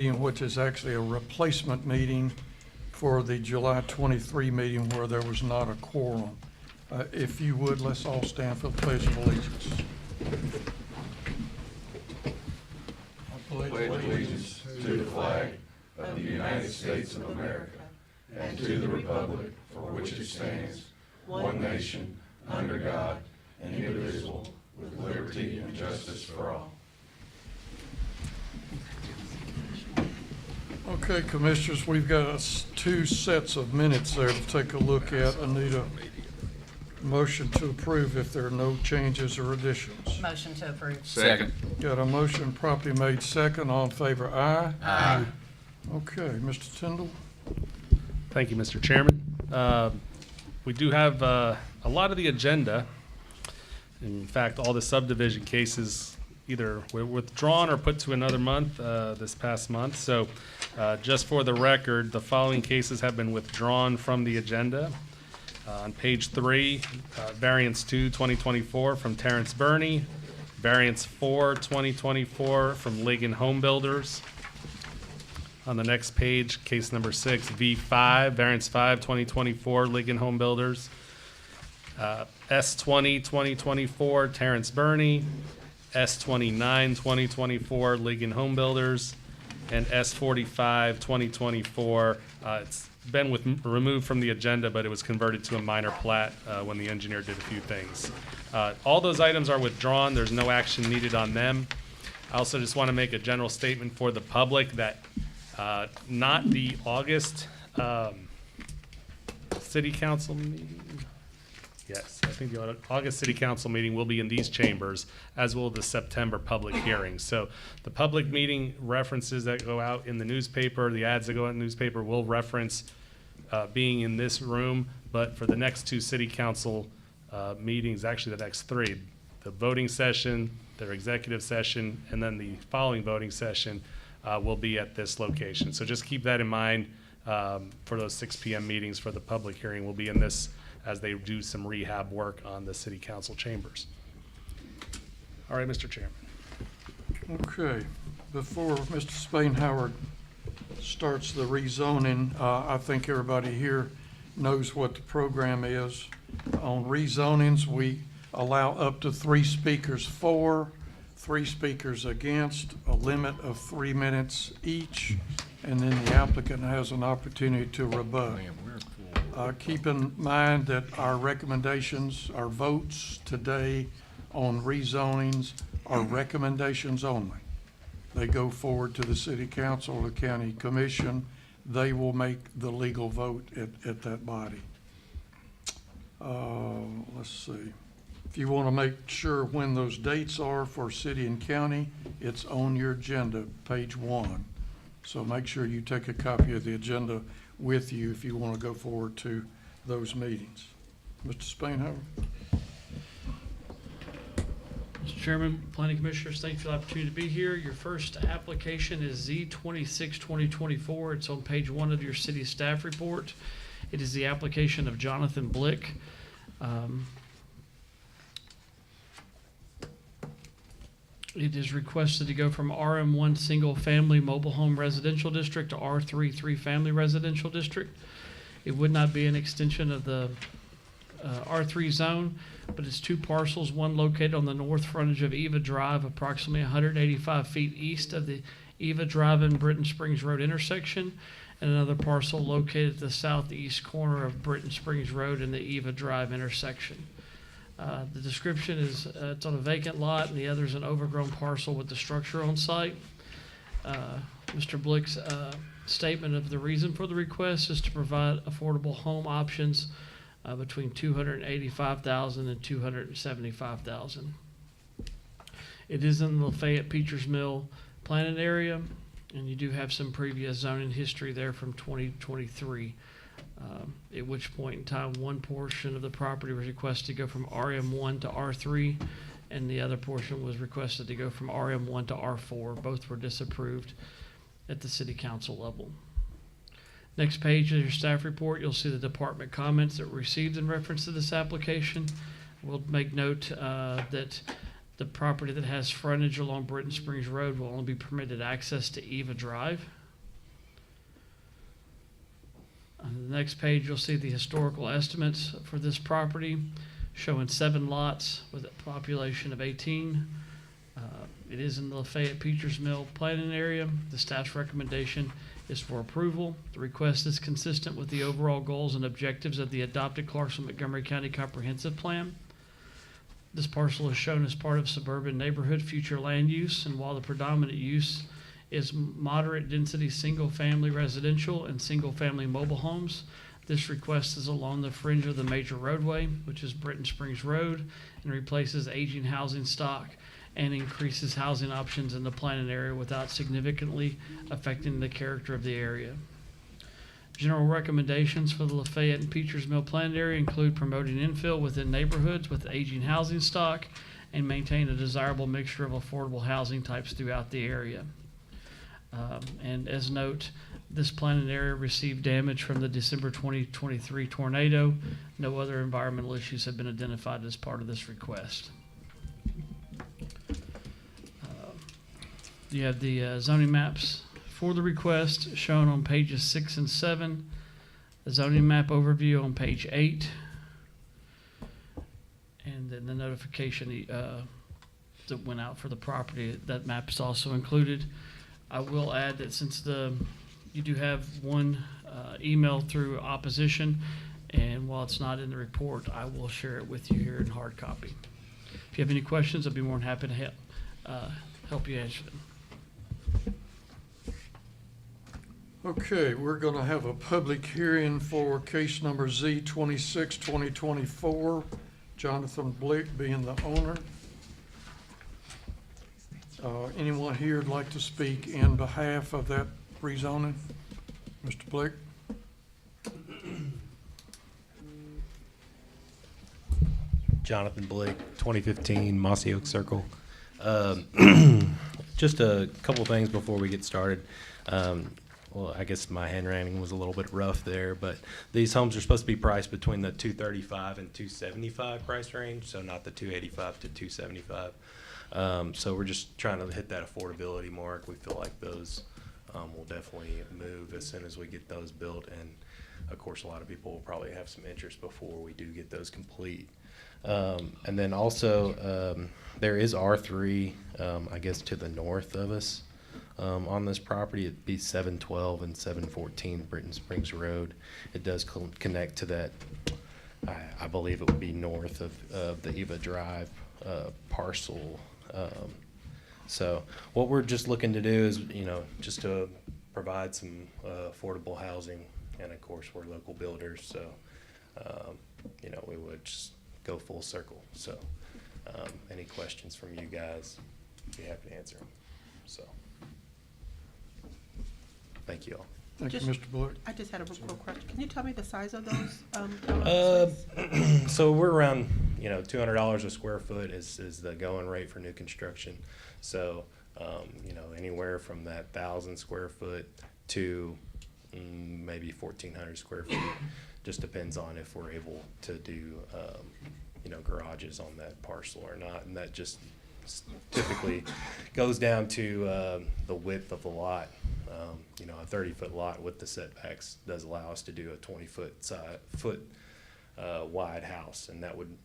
which is actually a replacement meeting for the July 23 meeting where there was not a quorum. If you would, let's all stand for the Pledge of Allegiance. I pledge allegiance to the flag of the United States of America and to the republic for which it stands, one nation, under God, indivisible, with liberty and justice for all. Okay, Commissioners, we've got two sets of minutes there to take a look at. I need a motion to approve if there are no changes or additions. Motion to approve. Second. Got a motion properly made second. All in favor, aye. Aye. Okay, Mr. Tyndall. Thank you, Mr. Chairman. We do have a lot of the agenda. In fact, all the subdivision cases either were withdrawn or put to another month this past month. So just for the record, the following cases have been withdrawn from the agenda. On page 3, variance 2, 2024 from Terrence Burney, variance 4, 2024 from Ligon Home Builders. On the next page, case number 6, V5, variance 5, 2024, Ligon Home Builders. S20, 2024, Terrence Burney. S29, 2024, Ligon Home Builders. And S45, 2024, it's been removed from the agenda, but it was converted to a minor plat when the engineer did a few things. All those items are withdrawn. There's no action needed on them. I also just want to make a general statement for the public that not the August city council meeting. Yes, I think the August city council meeting will be in these chambers, as will the September public hearing. So the public meeting references that go out in the newspaper, the ads that go out in the newspaper will reference being in this room. But for the next two city council meetings, actually the next 3, the voting session, their executive session, and then the following voting session will be at this location. So just keep that in mind for those 6 p.m. meetings. For the public hearing will be in this as they do some rehab work on the city council chambers. All right, Mr. Chairman. Okay, before Mr. Spainhoward starts the rezoning, I think everybody here knows what the program is. On rezonings, we allow up to 3 speakers for, 3 speakers against, a limit of 3 minutes each, and then the applicant has an opportunity to rebut. Keep in mind that our recommendations, our votes today on rezonings are recommendations only. They go forward to the city council or the county commission. They will make the legal vote at that body. Let's see. If you want to make sure when those dates are for city and county, it's on your agenda, page 1. So make sure you take a copy of the agenda with you if you want to go forward to those meetings. Mr. Spainhower. Mr. Chairman, Planning Commissioners, thank you for the opportunity to be here. Your first application is Z26-2024. It's on page 1 of your city staff report. It is the application of Jonathan Blick. It is requested to go from RM1 single family mobile home residential district to R3 3-family residential district. It would not be an extension of the R3 zone, but it's 2 parcels, one located on the north frontage of Eva Drive, approximately 185 feet east of the Eva Drive and Britton Springs Road intersection, and another parcel located at the southeast corner of Britton Springs Road and the Eva Drive intersection. The description is it's on a vacant lot, and the other is an overgrown parcel with the structure on site. Mr. Blick's statement of the reason for the request is to provide affordable home options between $285,000 and $275,000. It is in the Lafayette-Peters Mill planted area, and you do have some previous zoning history there from 2023. At which point in time, one portion of the property was requested to go from RM1 to R3, and the other portion was requested to go from RM1 to R4. Both were disapproved at the city council level. Next page is your staff report. You'll see the department comments that were received in reference to this application. We'll make note that The property that has frontage along Britton Springs Road will only be permitted access to Eva Drive. On the next page, you'll see the historical estimates for this property, showing 7 lots with a population of 18. It is in the Lafayette Peters Mill planning area. The staff's recommendation is for approval. The request is consistent with the overall goals and objectives of the adopted Clarkson-Montgomery County Comprehensive Plan. This parcel is shown as part of suburban neighborhood future land use, and while the predominant use is moderate density single-family residential and single-family mobile homes, this request is along the fringe of the major roadway, which is Britton Springs Road, and replaces aging housing stock and increases housing options in the planning area without significantly affecting the character of the area. General recommendations for the Lafayette and Peters Mill planned area include promoting infill within neighborhoods with aging housing stock and maintain a desirable mixture of affordable housing types throughout the area. And as note, this planning area received damage from the December 2023 tornado. No other environmental issues have been identified as part of this request. You have the zoning maps for the request shown on pages 6 and 7. The zoning map overview on page 8. And then the notification that went out for the property, that map is also included. I will add that since you do have one email through opposition, and while it's not in the report, I will share it with you here in hard copy. If you have any questions, I'll be more than happy to help you answer them. Okay, we're going to have a public hearing for case number Z26, 2024. Jonathan Blick being the owner. Anyone here would like to speak in behalf of that rezoning? Mr. Blick? Jonathan Blake, 2015 Mossy Oak Circle. Just a couple things before we get started. Well, I guess my handwriting was a little bit rough there, but these homes are supposed to be priced between the $235 and $275 price range, so not the $285 to $275. So we're just trying to hit that affordability mark. We feel like those will definitely move as soon as we get those built, and of course a lot of people will probably have some interest before we do get those complete. And then also there is R3 I guess to the north of us on this property. It'd be 712 and 714 Britton Springs Road. It does connect to that. I believe it would be north of the Eva Drive parcel. So what we're just looking to do is, just to provide some affordable housing, and of course we're local builders, so we would just go full circle. So any questions from you guys, I'd be happy to answer them. So thank you all. Thank you, Mr. Blick. I just had a real quick question. Can you tell me the size of those? So we're around, $200 a square foot is the going rate for new construction. So, anywhere from that 1,000 square foot to maybe 1,400 square feet. Just depends on if we're able to do, garages on that parcel or not. And that just typically goes down to the width of the lot. A 30-foot lot with the setbacks does allow us to do a 20-foot wide house, and that would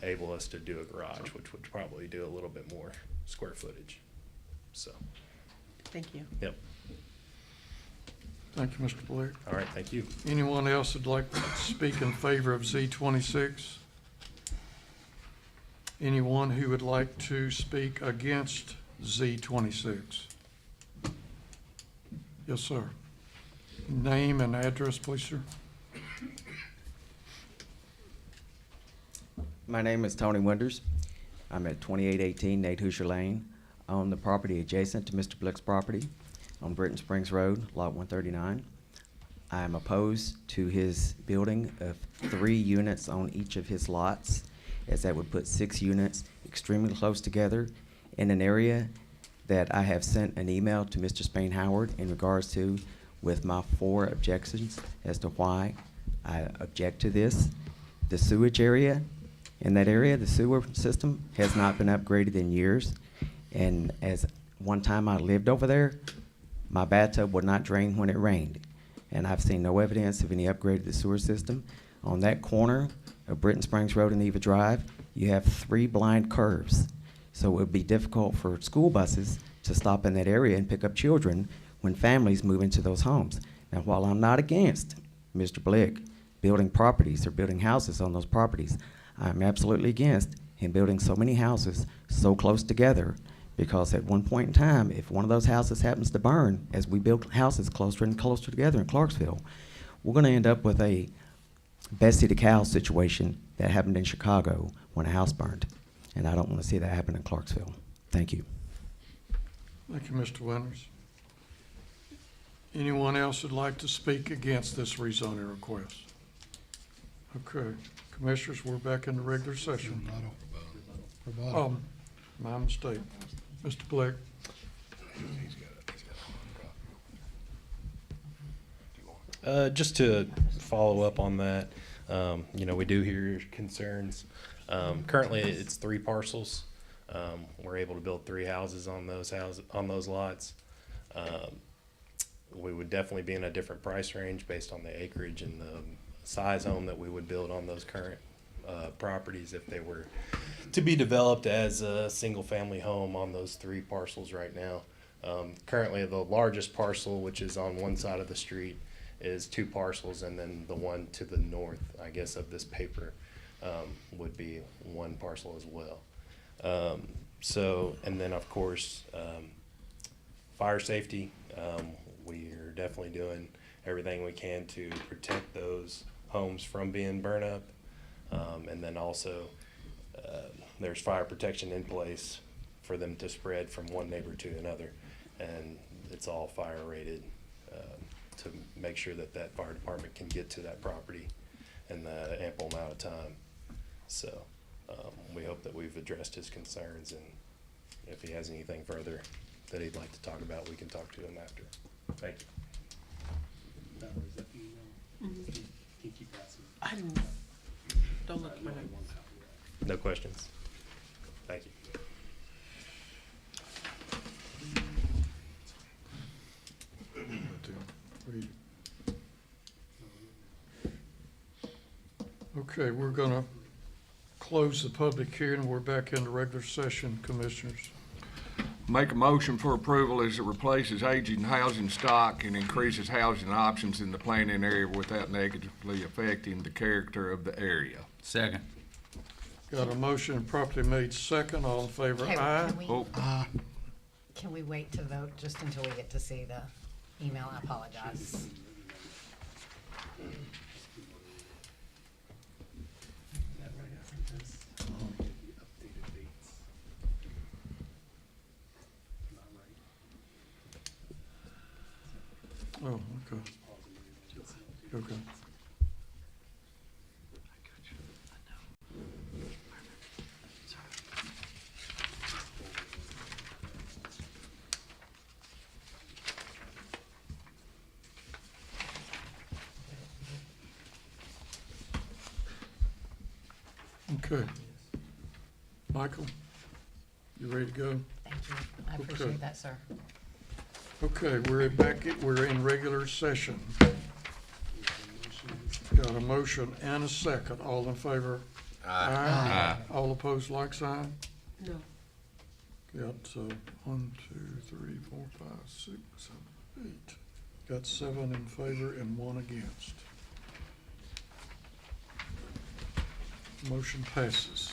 able us to do a garage, which would probably do a little bit more square footage. So, Thank you. yep. Thank you, Mr. Blick. All right, thank you. Anyone else would like to speak in favor of Z26? Anyone who would like to speak against Z26? Yes, sir. Name and address, please, sir. My name is Tony Winters. I'm at 2818 Nate Hoosier Lane. I own the property adjacent to Mr. Blick's property on Britton Springs Road, Lot 139. I am opposed to his building of 3 units on each of his lots, as that would put 6 units extremely close together in an area that I have sent an email to Mr. Spain Howard in regards to, with my 4 objections as to why I object to this. The sewage area In that area, the sewer system has not been upgraded in years. And as one time I lived over there, my bathtub would not drain when it rained. And I've seen no evidence of any upgrade to the sewer system. On that corner of Britton Springs Road and Eva Drive, you have 3 blind curves. So it would be difficult for school buses to stop in that area and pick up children when families move into those homes. Now, while I'm not against Mr. Blick building properties or building houses on those properties, I'm absolutely against him building so many houses so close together, because at one point in time, if one of those houses happens to burn, as we build houses closer and closer together in Clarksville, we're going to end up with a Bessie the Cow situation that happened in Chicago when a house burned. And I don't want to see that happen in Clarksville. Thank you. Thank you, Mr. Winters. Anyone else would like to speak against this rezoning request? Okay, Commissioners, we're back in the regular session. My mistake. Mr. Blick. Just to follow up on that, we do hear your concerns. Currently, it's 3 parcels. We're able to build 3 houses on those lots. We would definitely be in a different price range based on the acreage and the size home that we would build on those current properties if they were to be developed as a single-family home on those 3 parcels right now. Currently, the largest parcel, which is on one side of the street, is 2 parcels, and then the one to the north, I guess, of this paper would be 1 parcel as well. And then, of course, fire safety. We are definitely doing everything we can to protect those homes from being burned up. And then also, there's fire protection in place for them to spread from one neighbor to another. And it's all fire rated to make sure that that fire department can get to that property in the ample amount of time. So we hope that we've addressed his concerns, and if he has anything further that he'd like to talk about, we can talk to him after. Thank you. I didn't, don't look at my notes. No questions? Thank you. Okay, we're gonna close the public hearing. We're back into regular session, Commissioners. Make a motion for approval as it replaces aging housing stock and increases housing options in the planning area without negatively affecting the character of the area. Second. Got a motion properly made second. All in favor, Hey, aye. Can we wait to vote just until we get to see the email? I apologize. Oh, okay. Okay. Okay. Michael, you ready to go? Thank you. I Okay. appreciate that, sir. Okay, we're in regular session. Got a motion and a second. All in favor? Aye. All opposed, like sign? No. Got 1, 2, 3, 4, 5, 6, 7, 8. Got 7 in favor and 1 against. Motion passes.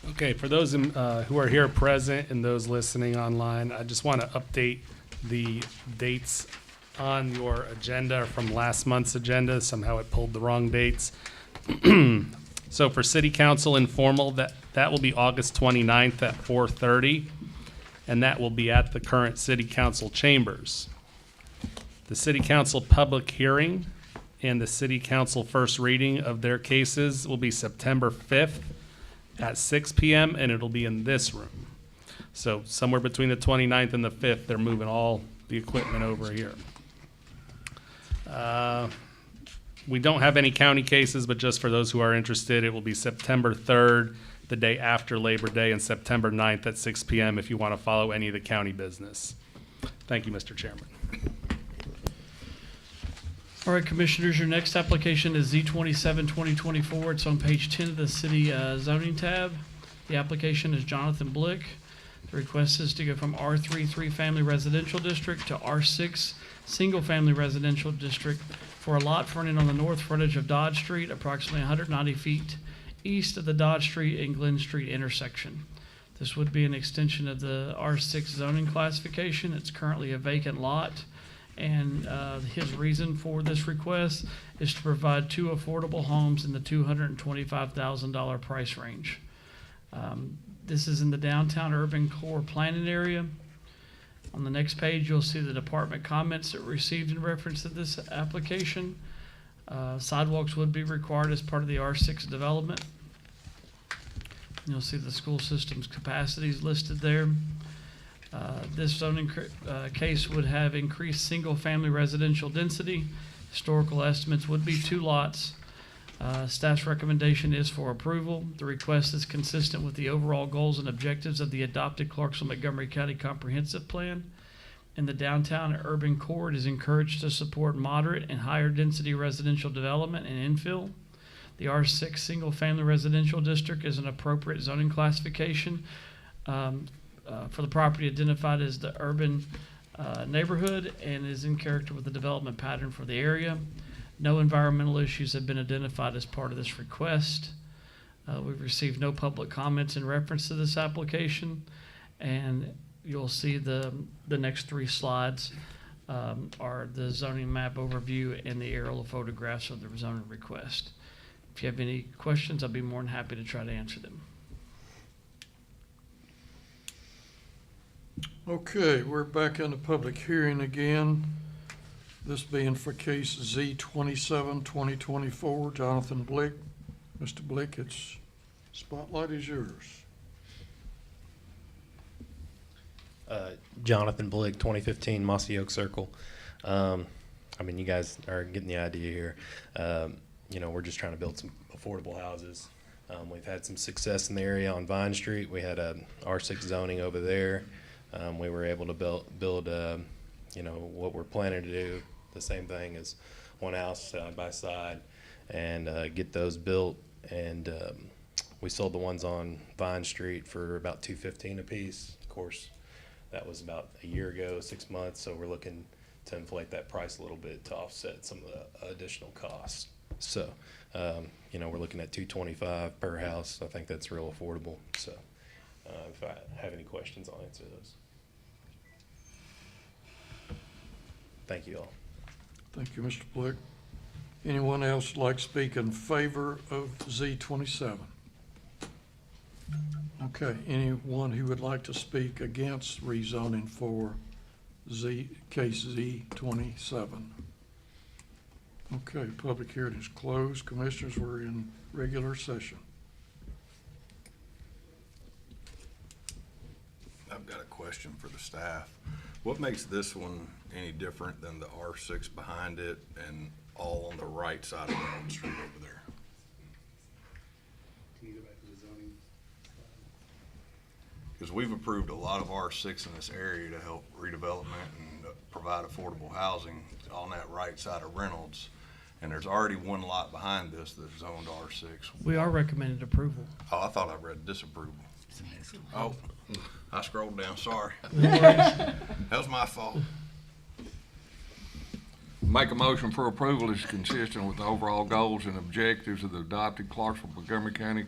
Okay, for those who are here present and those listening online, I just want to update the dates on your agenda from last month's agenda. Somehow it pulled the wrong dates. So for City Council informal, that will be August 29th at 4:30, and that will be at the current City Council chambers. The City Council public hearing and the City Council first reading of their cases will be September 5th at 6 p.m., and it'll be in this room. So somewhere between the 29th and the 5th, they're moving all the equipment over here. We don't have any county cases, but just for those who are interested, it will be September 3rd, the day after Labor Day, and September 9th at 6 p.m. if you want to follow any of the county business. Thank you, Mr. Chairman. All right, Commissioners, your next application is Z27 2024. It's on page 10 of the city zoning tab. The application is Jonathan Blick. The request is to go from R3 3-family residential district to R6 single-family residential district for a lot fronting on the north frontage of Dodge Street, approximately 190 feet east of the Dodge Street and Glen Street intersection. This would be an extension of the R6 zoning classification. It's currently a vacant lot. And his reason for this request is to provide 2 affordable homes in the $225,000 price range. This is in the downtown urban core planning area. On the next page, you'll see the department comments that were received in reference to this application. Sidewalks would be required as part of the R6 development. You'll see the school system's capacities listed there. This zoning case would have increased single-family residential density. Historical estimates would be 2 lots. Staff's recommendation is for approval. The request is consistent with the overall goals and objectives of the adopted Clarksville-Montgomery County Comprehensive Plan. And the downtown urban core is encouraged to support moderate and higher density residential development and infill. The R6 single-family residential district is an appropriate zoning classification for the property identified as the urban neighborhood and is in character with the development pattern for the area. No environmental issues have been identified as part of this request. We've received no public comments in reference to this application, and you'll see the next 3 slides are the zoning map overview and the aerial photographs of the zoning request. If you have any questions, I'll be more than happy to try to answer them. Okay, we're back in the public hearing again. This being for case Z27 2024, Jonathan Blick. Mr. Blick, it's spotlight is yours. Jonathan Blick, 2015 Mossy Oak Circle. I mean, you guys are getting the idea here. We're just trying to build some affordable houses. We've had some success in the area on Vine Street. We had a R6 zoning over there. We were able to build what we're planning to do, the same thing as one house side by side, and get those built. And we sold the ones on Vine Street for about $215 a piece. Of course, that was about a year ago, 6 months. So we're looking to inflate that price a little bit to offset some of the additional costs. So, we're looking at $225 per house. I think that's real affordable. So, if I have any questions, I'll answer those. Thank you all. Thank you, Mr. Blick. Anyone else like to speak in favor of Z27? Okay, anyone who would like to speak against rezoning for case Z27? Okay, public hearing is closed. Commissioners, we're in regular session. I've got a question for the staff. What makes this one any different than the R6 behind it and all on the right side of Main Street over there? Can you go back to the zoning? Because we've approved a lot of R6 in this area to help redevelopment and provide affordable housing on that right side of Reynolds. And there's already one lot behind this that's zoned R6. We are recommended approval. Oh, I thought I read disapproval. Oh, I scrolled down, sorry. No That was my fault. Make a motion for approval is consistent with the overall goals and objectives of the adopted Clarksville-Montgomery County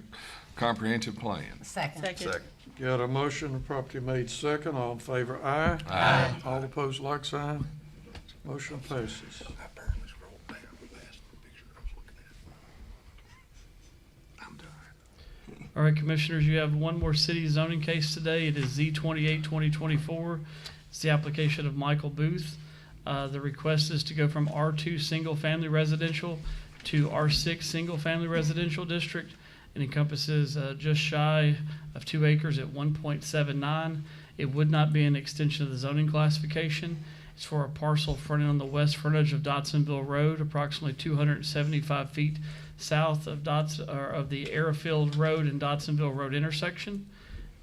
Comprehensive Plan. Second. Second. Got a motion, property made second. All in favor, aye. Aye. All opposed, like sign. Motion passes. I apparently scrolled down past the picture I was looking at. I'm done. All right, Commissioners, you have one more city zoning case today. It is Z28 2024. It's the application of Michael Booth. The request is to go from R2 single-family residential to R6 single-family residential district. It encompasses just shy of 2 acres at 1.79. It would not be an extension of the zoning classification, It's for a parcel fronting on the west frontage of Dotsonville Road, approximately 275 feet south of the Airfield Road and Dotsonville Road intersection.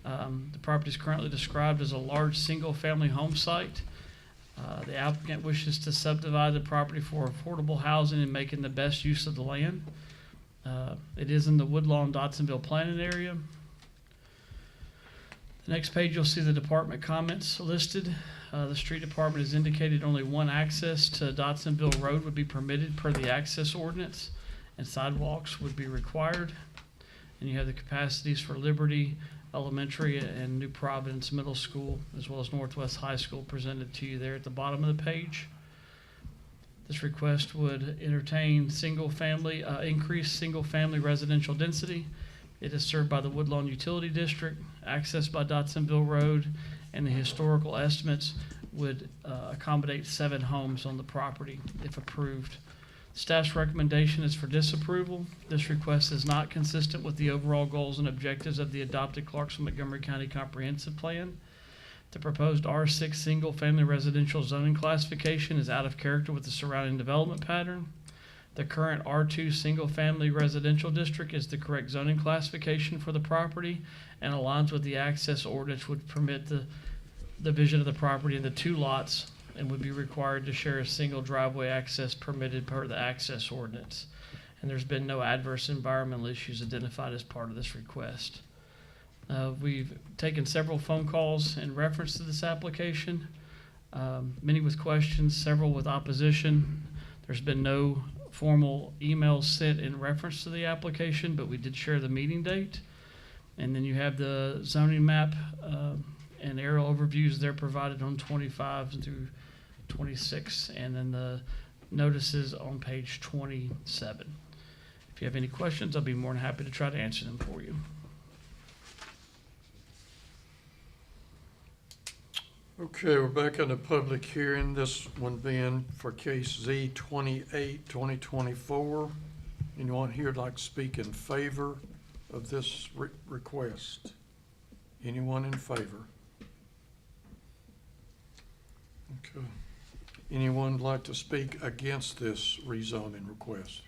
The property is currently described as a large single-family home site. The applicant wishes to subdivide the property for affordable housing and making the best use of the land. It is in the Woodlawn Dotsonville planning area. The next page, you'll see the department comments listed. The street department has indicated only one access to Dotsonville Road would be permitted per the access ordinance, and sidewalks would be required. And you have the capacities for Liberty Elementary and New Providence Middle School, as well as Northwest High School, presented to you there at the bottom of the page. This request would entertain increased single-family residential density. It is served by the Woodlawn Utility District, accessed by Dotsonville Road, and the historical estimates would accommodate 7 homes on the property if approved. Staff's recommendation is for disapproval. This request is not consistent with the overall goals and objectives of the adopted Clarksville-Montgomery County Comprehensive Plan. The proposed R6 single-family residential zoning classification is out of character with the surrounding development pattern. The current R2 single-family residential district is the correct zoning classification for the property and aligns with the access ordinance, would permit the division of the property into 2 lots and would be required to share a single driveway access permitted per the access ordinance. And there's been no adverse environmental issues identified as part of this request. We've taken several phone calls in reference to this application, many with questions, several with opposition. There's been no formal emails sent in reference to the application, but we did share the meeting date. And then you have the zoning map and aerial overviews there provided on 25 through 26, and then the notices on page 27. If you have any questions, I'll be more than happy to try to answer them for you. Okay, we're back in the public hearing, this one being for case Z 28-2024. Anyone here like to speak in favor of this request? Anyone in favor? Okay. Anyone like to speak against this rezoning request?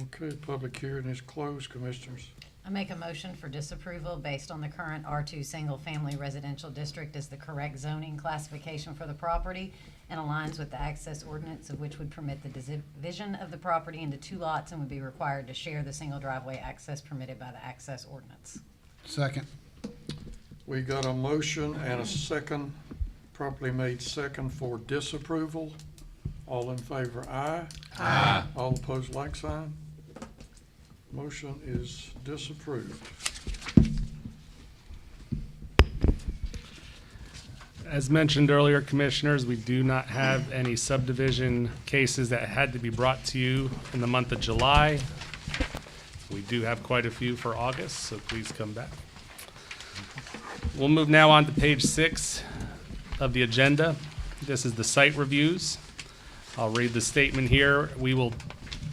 Okay, public hearing is closed, Commissioners. I make a motion for disapproval based on the current R2 single-family residential district as the correct zoning classification for the property and aligns with the access ordinance, of which would permit the division of the property into 2 lots and would be required to share the single driveway access permitted by the access ordinance. Second. We got a motion and a second, properly made second for disapproval. All in favor, aye. Aye. All opposed, like sign. Motion is disapproved. As mentioned earlier, Commissioners, we do not have any subdivision cases that had to be brought to you in the month of July. We do have quite a few for August, so please come back. We'll move now on to page 6 of the agenda. This is the site reviews. I'll read the statement here. We will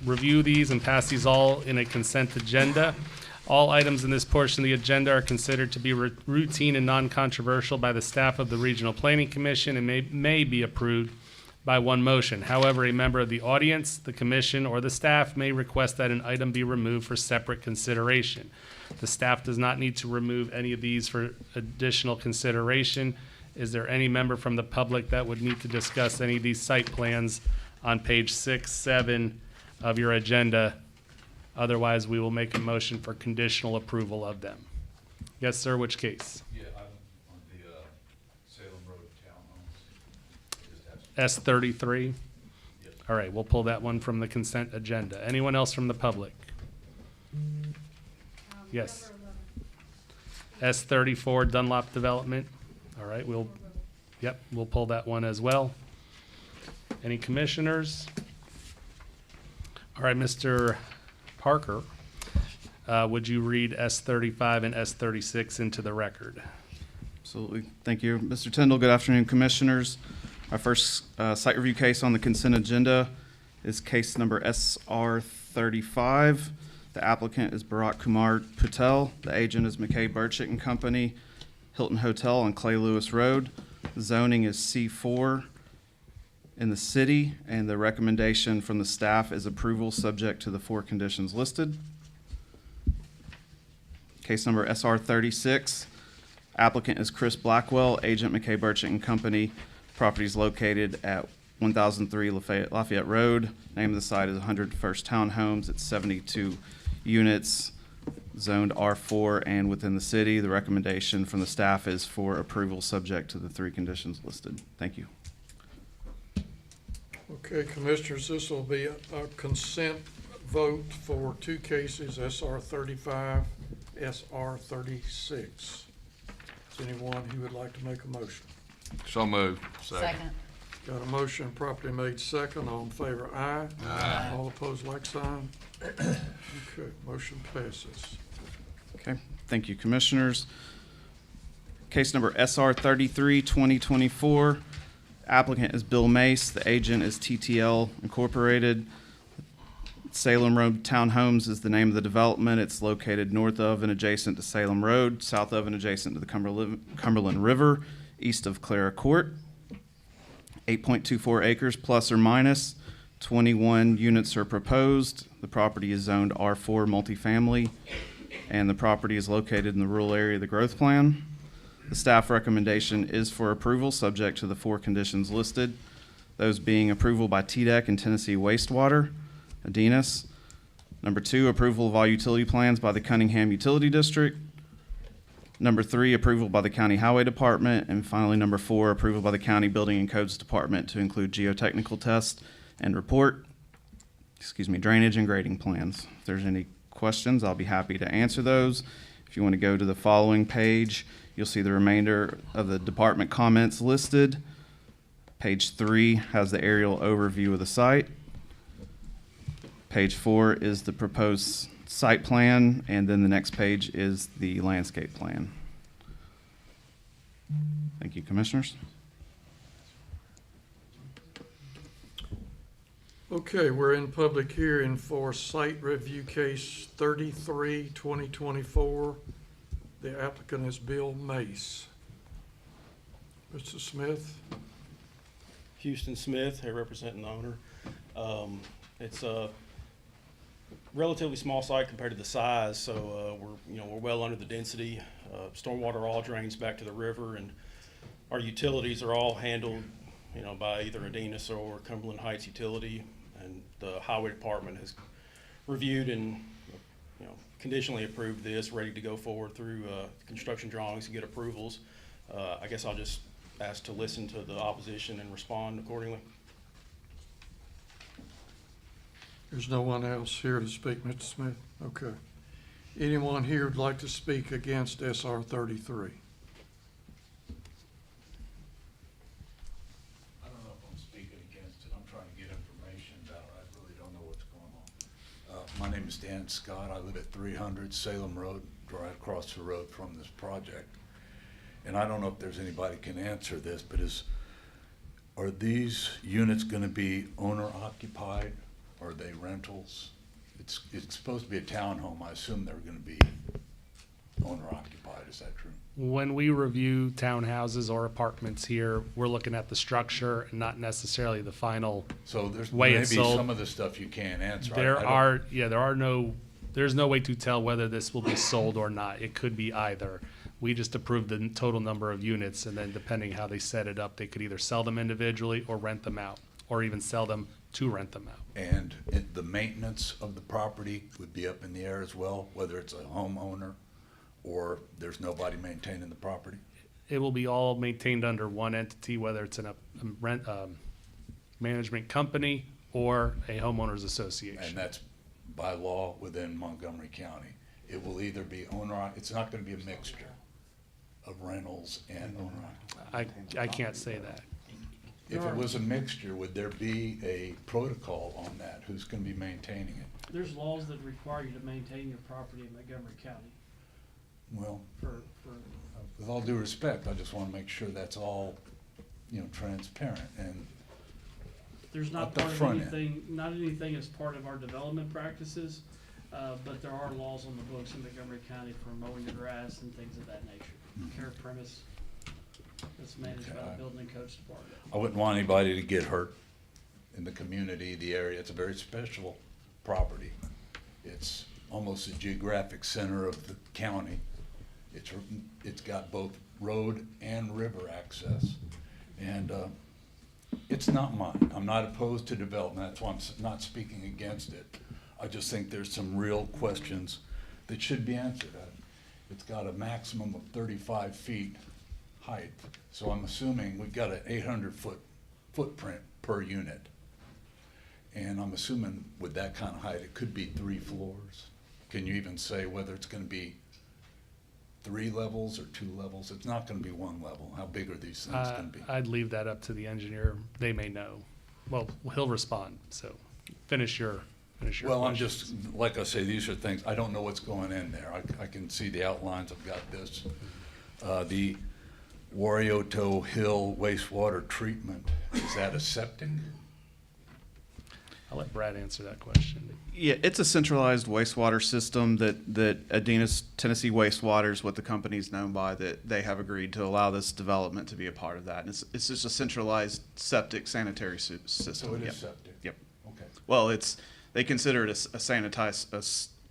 review these and pass these all in a consent agenda. All items in this portion of the agenda are considered to be routine and non-controversial by the staff of the Regional Planning Commission and may be approved by one motion. However, a member of the audience, the commission, or the staff may request that an item be removed for separate consideration. The staff does not need to remove any of these for additional consideration. Is there any member from the public that would need to discuss any of these site plans on page 6, 7 of your agenda? Otherwise, we will make a motion for conditional approval of them. Yes, sir, which case? Yeah, I'm on the Salem Road townhomes. S33? Yes. All right, we'll pull that one from the consent agenda. Anyone else from the public? Yes. S34 Dunlop Development. All right, we'll pull that one as well. Any commissioners? All right, Mr. Parker, would you read S35 and S36 into the record? Absolutely. Thank you. Mr. Tyndall, good afternoon, Commissioners. Our first site review case on the consent agenda is case number SR35. The applicant is Bharat Kumar Patel. The agent is McKay Burchett and Company, Hilton Hotel on Clay Lewis Road. Zoning is C4 in the city, and the recommendation from the staff is approval subject to the 4 conditions listed. Case number SR 36. Applicant is Chris Blackwell, agent McKay Burchett and Company. Property is located at 1003 Lafayette Road. Name of the site is 101st Townhomes. It's 72 units, zoned R4 and within the city. The recommendation from the staff is for approval subject to the 3 conditions listed. Thank you. Okay, Commissioners, this will be a consent vote for 2 cases, SR 35, SR 36. Is anyone who would like to make a motion? So moved. Second. Got a motion properly made second. All in favor, aye. Aye. All opposed, like sign. Okay, motion passes. Okay, thank you, Commissioners. Case number SR 33, 2024. Applicant is Bill Mace. The agent is TTL Incorporated. Salem Road Townhomes is the name of the development. It's located north of and adjacent to Salem Road, south of and adjacent to the Cumberland River, east of Clara Court. 8.24 acres plus or minus. 21 units are proposed. The property is zoned R4 multifamily, and the property is located in the rural area of the growth plan. The staff recommendation is for approval, subject to the 4 conditions listed, those being approval by TDEC and Tennessee Wastewater, Adenis. Number 2, approval of all utility plans by the Cunningham Utility District. Number 3, approval by the County Highway Department. And finally, number 4, approval by the County Building and Codes Department to include geotechnical test and report, drainage and grading plans. If there's any questions, I'll be happy to answer those. If you want to go to the following page, you'll see the remainder of the department comments listed. Page 3 has the aerial overview of the site. Page 4 is the proposed site plan, and then the next page is the landscape plan. Thank you, Commissioners. Okay, we're in public hearing for site review case 33, 2024. The applicant is Bill Mace. Mr. Smith? Houston Smith, here representing the owner. It's a relatively small site compared to the size, so we're well under the density. Stormwater all drains back to the river, and our utilities are all handled, by either Adenis or Cumberland Heights Utility. And the Highway Department has reviewed and conditionally approved this, ready to go forward through construction drawings and get approvals. I guess I'll just ask to listen to the opposition and respond accordingly. There's no one else here to speak, Mr. Smith? Okay. Anyone here would like to speak against SR 33? I don't know if I'm speaking against it. I'm trying to get information about it. I really don't know what's going on. My name is Dan Scott. I live at 300 Salem Road, right across the road from this project. And I don't know if there's anybody can answer this, but are these units going to be owner occupied? Or are they rentals? It's supposed to be a townhome. I assume they're going to be owner occupied. Is that true? When we review townhouses or apartments here, we're looking at the structure and not necessarily the final. So there's way maybe it's sold. some of the stuff you can't answer. There's no way to tell whether this will be sold or not. It could be either. We just approved the total number of units, and then depending how they set it up, they could either sell them individually or rent them out, or even sell them to rent them out. And the maintenance of the property would be up in the air as well, whether it's a homeowner or there's nobody maintaining the property? It will be all maintained under one entity, whether it's in a management company or a homeowners association. And that's by law within Montgomery County. It will either be it's not going to be a mixture of rentals and owner. I can't say that. If it was a mixture, would there be a protocol on that? Who's going to be maintaining it? There's laws that require you to maintain your property in Montgomery County Well, for with all due respect, I just want to make sure that's all, transparent and there's At not the part of front end. anything, not anything as part of our development practices, but there are laws on the books in Montgomery County for mowing the grass and things of that nature. Care of premise, It's managed by Okay. the Building and Codes Department. I wouldn't want anybody to get hurt in the community, the area. It's a very special property. It's almost the geographic center of the county. It's got both road and river access. And it's not mine. I'm not opposed to development. That's why I'm not speaking against it. I just think there's some real questions that should be answered. It's got a maximum of 35 feet height. So I'm assuming we've got an 800-foot footprint per unit. And I'm assuming with that kind of height, it could be 3 floors. Can you even say whether it's going to be 3 levels or 2 levels? It's not going to be 1 level. How big are these things going to be? I'd leave that up to the engineer. They may know. Well, he'll respond, so finish your Well, I'm questions. just, like I say, these are things, I don't know what's going in there. I can see the outlines, I've got this. The Warioto Hill wastewater treatment, is that a septic? I'll let Brad answer that question. Yeah, it's a centralized wastewater system that Adenas Tennessee Wastewater is what the company's known by, that they have agreed to allow this development to be a part of that. And it's just a centralized septic sanitary system. So it Yep. is septic? Yep. Okay. Well, they consider it a sanitized,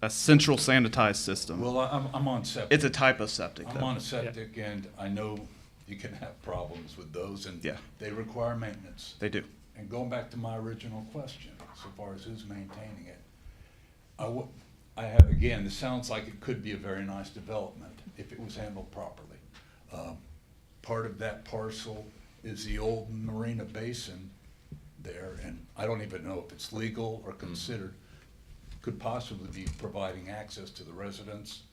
a central sanitized system. Well, I'm on septic. It's a type of septic, I'm though. on a septic, and I know you can have problems with those, and Yeah. they require maintenance. They do. And going back to my original question, so far as who's maintaining it, I have, again, this sounds like it could be a very nice development if it was handled properly. Part of that parcel is the old Marina Basin there, and I don't even know if it's legal or considered, could possibly be providing access to the residents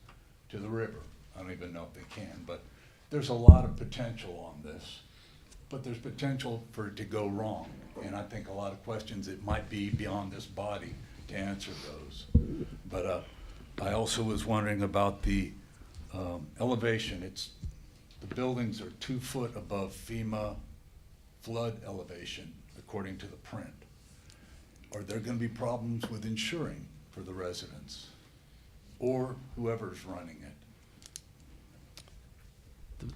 to the river. I don't even know if they can, but there's a lot of potential on this. But there's potential for it to go wrong, and I think a lot of questions, it might be beyond this body to answer those. But I also was wondering about the elevation. The buildings are 2 foot above FEMA flood elevation, according to the print. Are there gonna be problems with insuring for the residents or whoever's running it?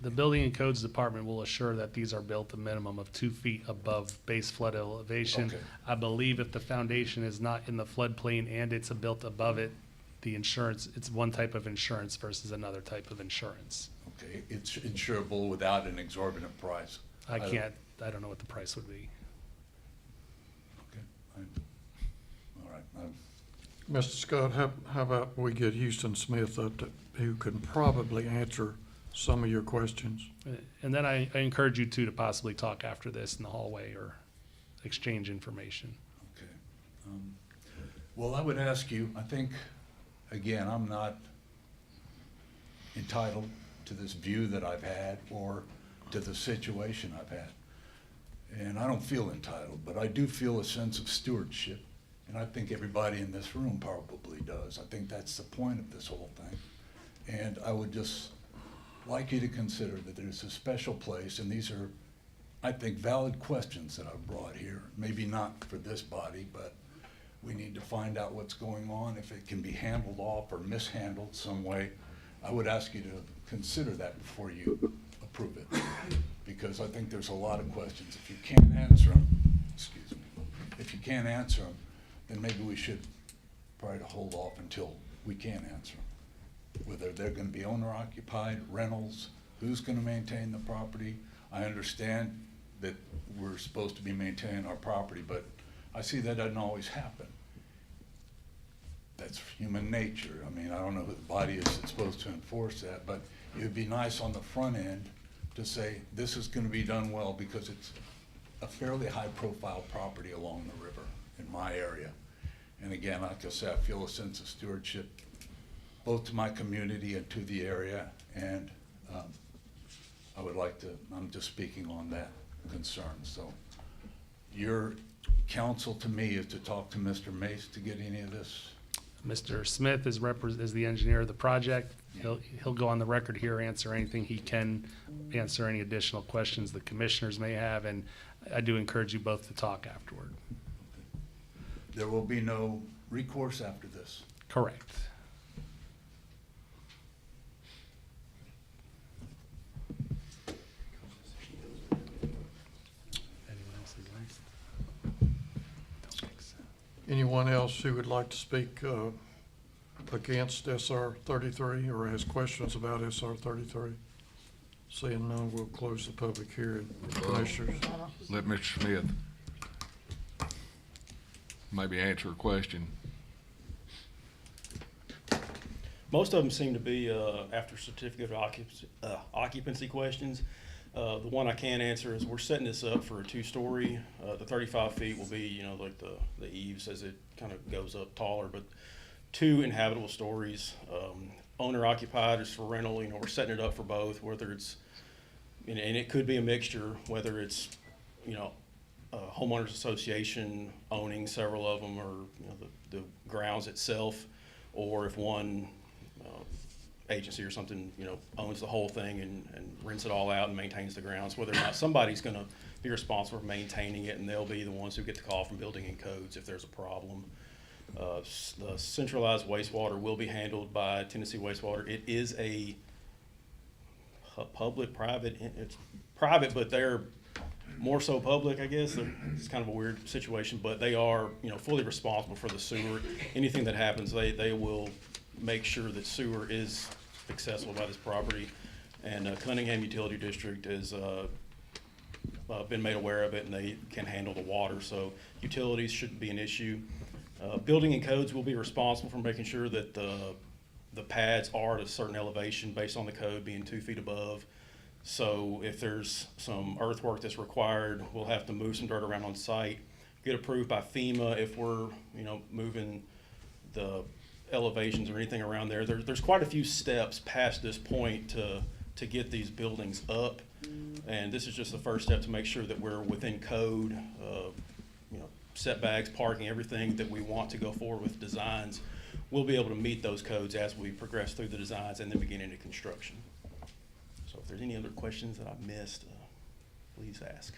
The Building and Codes Department will assure that these are built a minimum of 2 feet above base flood elevation. Okay. I believe if the foundation is not in the floodplain and it's built above it, the insurance, it's one type of insurance versus another type of insurance. Okay, it's insurable without an exorbitant price. I don't- don't know what the price would be. Okay, all right. Mr. Scott, how about we get Houston Smith up to, who can probably answer some of your questions? And then I encourage you two to possibly talk after this in the hallway or exchange information. Okay. Well, I would ask you, I think, again, I'm not entitled to this view that I've had or to the situation I've had. And I don't feel entitled, but I do feel a sense of stewardship. And I think everybody in this room probably does. I think that's the point of this whole thing. And I would just like you to consider that there's a special place, and these are, I think, valid questions that I've brought here. Maybe not for this body, but we need to find out what's going on, if it can be handled off or mishandled some way. I would ask you to consider that before you approve it, because I think there's a lot of questions. If you can't answer them, excuse me, if you can't answer them, then maybe we should try to hold off until we can answer them. Whether they're gonna be owner occupied, rentals, who's gonna maintain the property. I understand that we're supposed to be maintaining our property, but I see that doesn't always happen. That's human nature. I mean, I don't know who the body is that's supposed to enforce that, but it would be nice on the front end to say, this is gonna be done well, because it's a fairly high-profile property along the river in my area. And again, like I said, I feel a sense of stewardship, both to my community and to the area, and I would like to, I'm just speaking on that concern. So your counsel to me is to talk to Mr. Mace to get any of this? Mr. Smith is the engineer of the project. He'll go on the record here, answer anything he can, answer any additional questions the commissioners may have, and I do encourage you both to talk afterward. There will be no recourse after this? Correct. Anyone else who would like to speak against SR 33 or has questions about SR 33? Seeing none, we'll close the public hearing. Commissioners, Let Mr. Smith maybe answer a question. Most of them seem to be after certificate of occupancy questions. The one I can answer is we're setting this up for a two-story. The 35 feet will be, you know, like the eaves as it kind of goes up taller, but 2 inhabitable stories. Owner occupied is for rental. You know, we're setting it up for both, whether it's, and it could be a mixture, whether it's, you know, a homeowners association owning several of them, or, you know, the grounds itself, or if one agency or something, you know, owns the whole thing and rents it all out and maintains the grounds, whether or not somebody's gonna be responsible for maintaining it, and they'll be the ones who get the call from building and codes if there's a problem. The centralized wastewater will be handled by Tennessee Wastewater. It is a public-private, it's private, but they're more so public, I guess. It's kind of a weird situation, but they are, you know, fully responsible for the sewer. Anything that happens, they will make sure that sewer is accessible by this property. And Cunningham Utility District has been made aware of it, and they can handle the water, so utilities shouldn't be an issue. Building and codes will be responsible for making sure that the pads are at a certain elevation based on the code being 2 feet above. So if there's some earthwork that's required, we'll have to move some dirt around on site, get approved by FEMA if we're, you know, moving the elevations or anything around there. There's quite a few steps past this point to get these buildings up, and this is just the first step to make sure that we're within code, you know, setbacks, parking, everything that we want to go forward with designs. We'll be able to meet those codes as we progress through the designs and then begin into construction. So if there's any other questions that I've missed, please ask.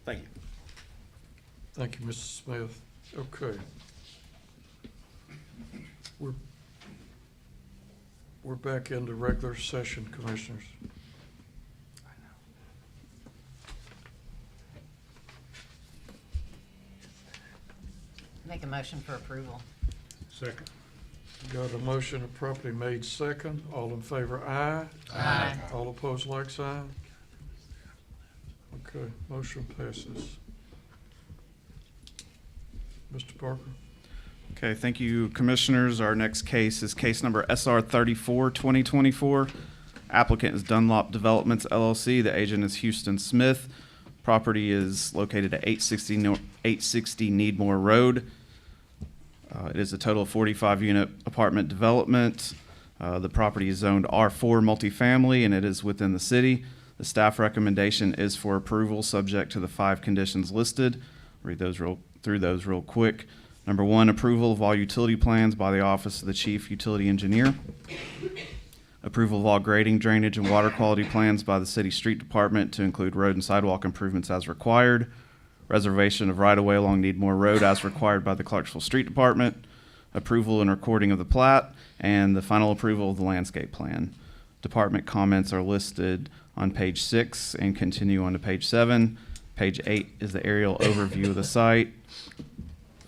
Thank you. thank you, Mr. Smith. Okay. We're back into regular session, Commissioners. Make a motion for approval. Second. Got a motion of property made second. All in favor, aye. Aye. All opposed, like sign. Okay, motion passes. Mr. Parker? Okay, thank you, Commissioners. Our next case is case number SR 34, 2024. Applicant is Dunlop Developments LLC. The agent is Houston Smith. Property is located at 860 Needmore Road. It is a total of 45-unit apartment development. The property is zoned R4 multifamily, and it is within the city. The staff recommendation is for approval, subject to the 5 conditions listed. Read those through those real quick. Number 1, approval of all utility plans by the Office of the Chief Utility Engineer. Approval of all grading, drainage, and water quality plans by the City Street Department to include road and sidewalk improvements as required. Reservation of right-of-way along Needmore Road as required by the Clarksville Street Department. Approval and recording of the plat, and the final approval of the landscape plan. Department comments are listed on page 6 and continue on to page 7. Page 8 is the aerial overview of the site,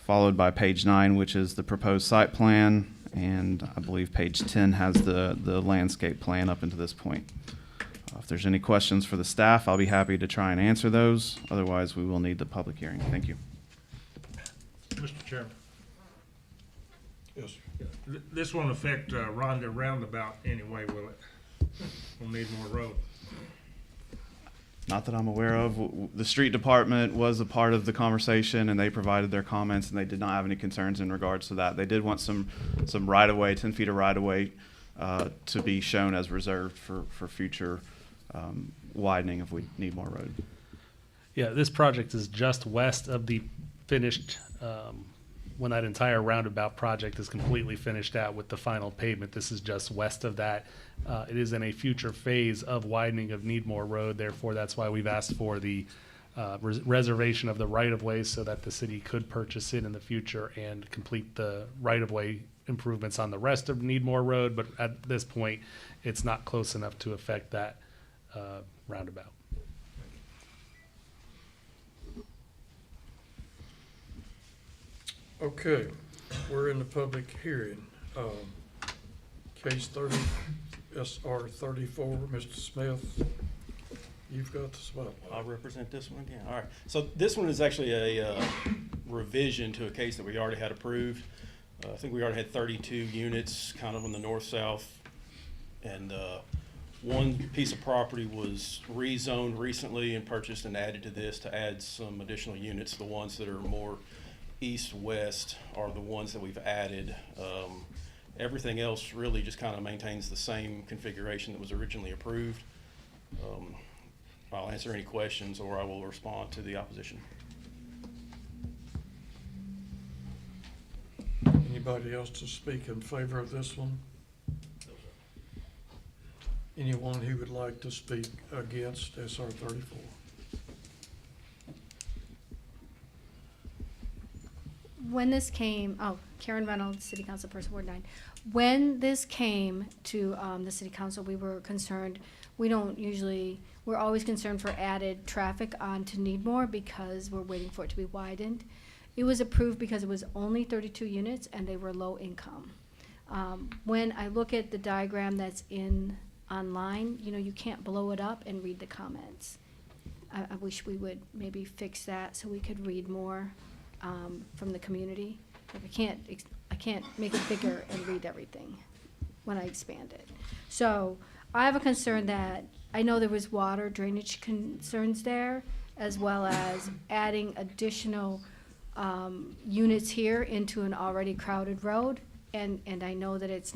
followed by page 9, which is the proposed site plan, and I believe page 10 has the landscape plan up until this point. If there's any questions for the staff, I'll be happy to try and answer those. Otherwise, we will need the public hearing. Thank you. Mr. Chairman, Yes. this won't affect Rhonda Roundabout anyway, will it? On Needmore Road. Not that I'm aware of. The street department was a part of the conversation, and they provided their comments, and they did not have any concerns in regards to that. They did want some right-of-way, 10 feet of right-of-way to be shown as reserved for future widening if we need more road. Yeah, this project is just west of the finished, when that entire roundabout project is completely finished out with the final pavement. This is just west of that. It is in a future phase of widening of Needmore Road. Therefore, that's why we've asked for the reservation of the right-of-way so that the city could purchase it in the future and complete the right-of-way improvements on the rest of Needmore Road. But at this point, it's not close enough to affect that roundabout. Okay, we're in the public hearing. Case 30, SR 34, Mr. Smith, you've got the spotlight. I'll represent this one again. All right. So this one is actually a revision to a case that we already had approved. I think we already had 32 units kind of on the north-south. And one piece of property was rezoned recently and purchased and added to this to add some additional units. The ones that are more east-west are the ones that we've added. Everything else really just kind of maintains the same configuration that was originally approved. I'll answer any questions or I will respond to the opposition. Anybody else to speak in favor of this one? Anyone who would like to speak against SR 34? When this came, Karen Reynolds, City Council Person, Ward 9. When this came to the City Council, we were concerned. We're always concerned for added traffic onto Needmore because we're waiting for it to be widened. It was approved because it was only 32 units and they were low income. When I look at the diagram that's online, you can't blow it up and read the comments. I wish we would maybe fix that so we could read more from the community. Like I can't make it bigger and read everything when I expand it. So I have a concern that I know there was water drainage concerns there, as well as adding additional units here into an already crowded road. And I know that it's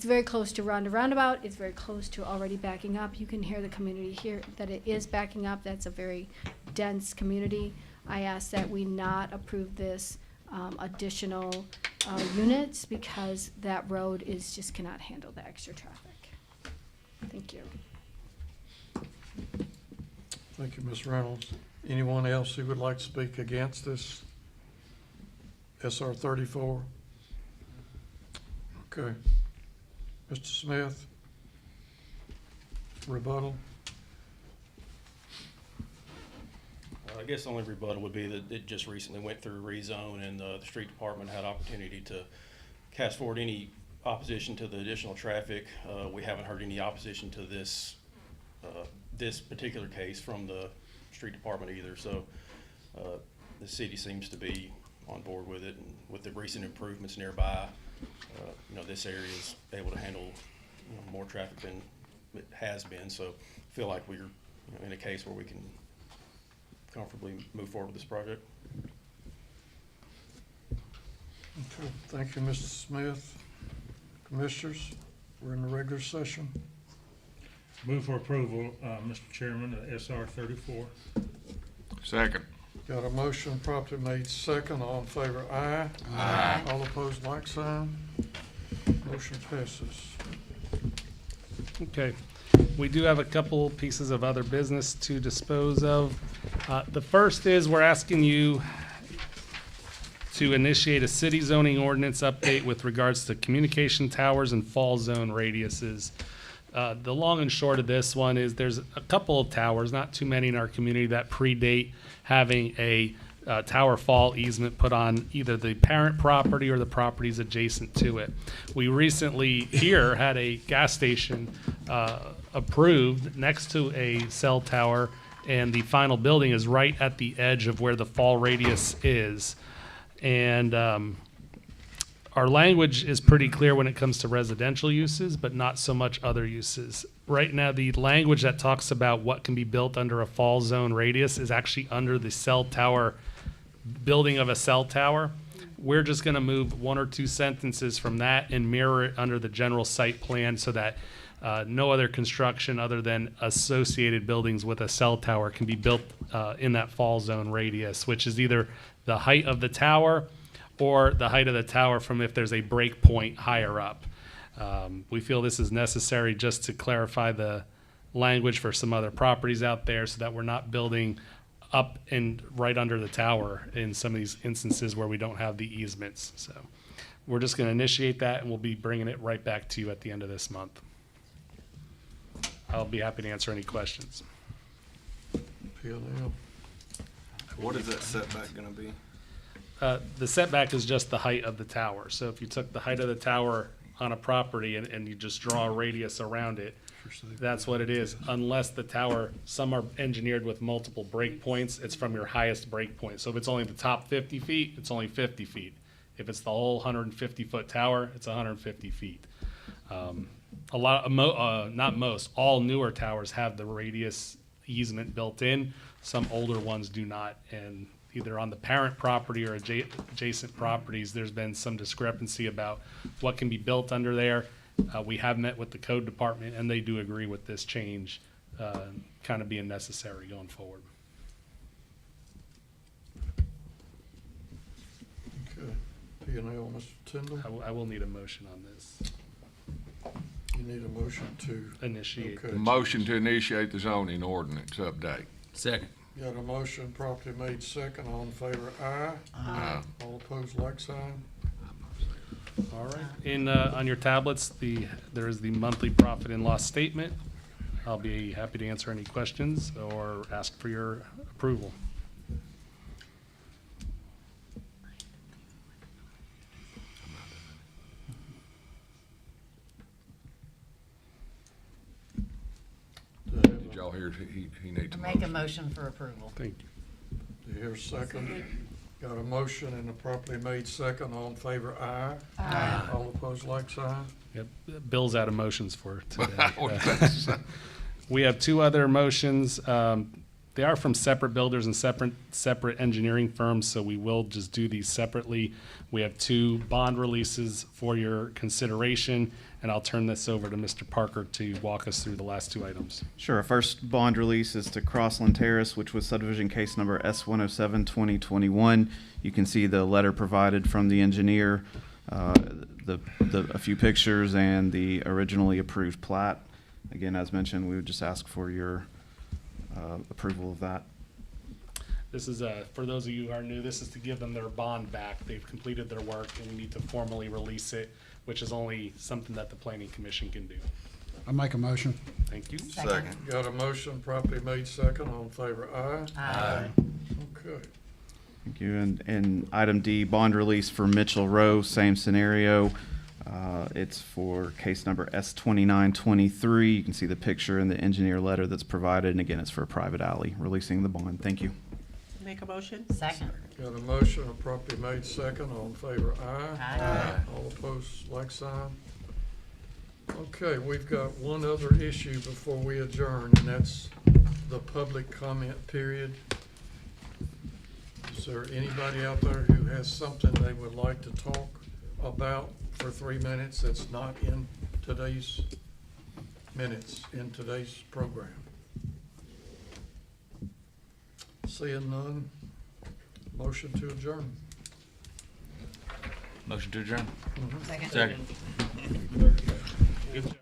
very close to roundabout. It's very close to already backing up. You can hear the community here that it is backing up. That's a very dense community. I ask that we not approve this additional units because that road just cannot handle the extra traffic. Thank you. Thank you, Ms. Reynolds. Anyone else who would like to speak against this SR 34? Okay. Mr. Smith, rebuttal. I guess the only rebuttal would be that it just recently went through rezone and the street department had opportunity to cast forward any opposition to the additional traffic. We haven't heard any opposition to this particular case from the street department either. So the city seems to be on board with it, and with the recent improvements nearby, this area is able to handle more traffic than it has been. So I feel like we're in a case where we can comfortably move forward with this project. Okay, thank you, Mr. Smith. Commissioners, we're in the regular session. Move for approval, Mr. Chairman, of SR 34. Second. Got a motion properly made second. All in favor, aye. Aye. All opposed, like sign. Motion passes. Okay, we do have a couple pieces of other business to dispose of. The first is we're asking you to initiate a city zoning ordinance update with regards to communication towers and fall zone radiuses. The long and short of this one is there's a couple of towers, not too many in our community, that predate having a tower fall easement put on either the parent property or the properties adjacent to it. We recently here had a gas station approved next to a cell tower, and the final building is right at the edge of where the fall radius is. And our language is pretty clear when it comes to residential uses, but not so much other uses. Right now, the language that talks about what can be built under a fall zone radius is actually under the cell tower, building of a cell tower. We're just gonna move one or two sentences from that and mirror it under the general site plan so that no other construction other than associated buildings with a cell tower can be built in that fall zone radius, which is either the height of the tower or the height of the tower from if there's a break point higher up. We feel this is necessary just to clarify the language for some other properties out there so that we're not building up and right under the tower in some of these instances where we don't have the easements. So we're just going to initiate that, and we'll be bringing it right back to you at the end of this month. I'll be happy to answer any questions. PLL. What is that setback gonna be? The setback is just the height of the tower. So if you took the height of the tower on a property and you just draw a radius around it, that's what it is. Unless the tower, some are engineered with multiple break points, it's from your highest break point. So if it's only the top 50 feet, it's only 50 feet. If it's the whole 150-foot tower, it's 150 feet. All newer towers have the radius easement built in. Some older ones do not. And either on the parent property or adjacent properties, there's been some discrepancy about what can be built under there. We have met with the code department, and they do agree with this change kind of being necessary going forward. Okay. P&L, Mr. Tindall, I will need a motion on this. you need a motion to, Initiate. okay. Motion to initiate the zoning ordinance update. Second. Got a motion properly made second. All in favor, aye. Aye. All opposed, like sign. All right. On your tablets, there is the monthly profit and loss statement. I'll be happy to answer any questions or ask for your approval. Did y'all hear, he needs a Make a motion. motion for approval. Thank you. Do you hear a second? Got a motion and a properly made second. All in favor, aye. Aye. All opposed, like sign. Yep. Bill's out of motions for today. What did that say? We have two other motions. They are from separate builders and separate engineering firms, so we will just do these separately. We have two bond releases for your consideration, and I'll turn this over to Mr. Parker to walk us through the last two items. Sure. Our first bond release is to Crossland Terrace, which was subdivision case number S-107-2021. You can see the letter provided from the engineer, a few pictures, and the originally approved plat. Again, as mentioned, we would just ask for your approval of that. This is, for those of you who are new, this is to give them their bond back. They've completed their work, and we need to formally release it, which is only something that the planning commission can do. I make a motion. Thank you. Second. Got a motion properly made second. All in favor, aye. Aye. Okay. Thank you. And item D, bond release for Mitchell Row, same scenario. It's for case number S-2923. You can see the picture in the engineer letter that's provided. And again, it's for a private alley, releasing the bond. Thank you. Make a motion? Second. Got a motion and a properly made second. All in favor, aye. Aye. All opposed, like sign. Okay, we've got one other issue before we adjourn, and that's the public comment period. Is there anybody out there who has something they would like to talk about for 3 minutes that's not in today's minutes, in today's program? Seeing none, motion to adjourn. Motion to adjourn. Second. Second. Good job.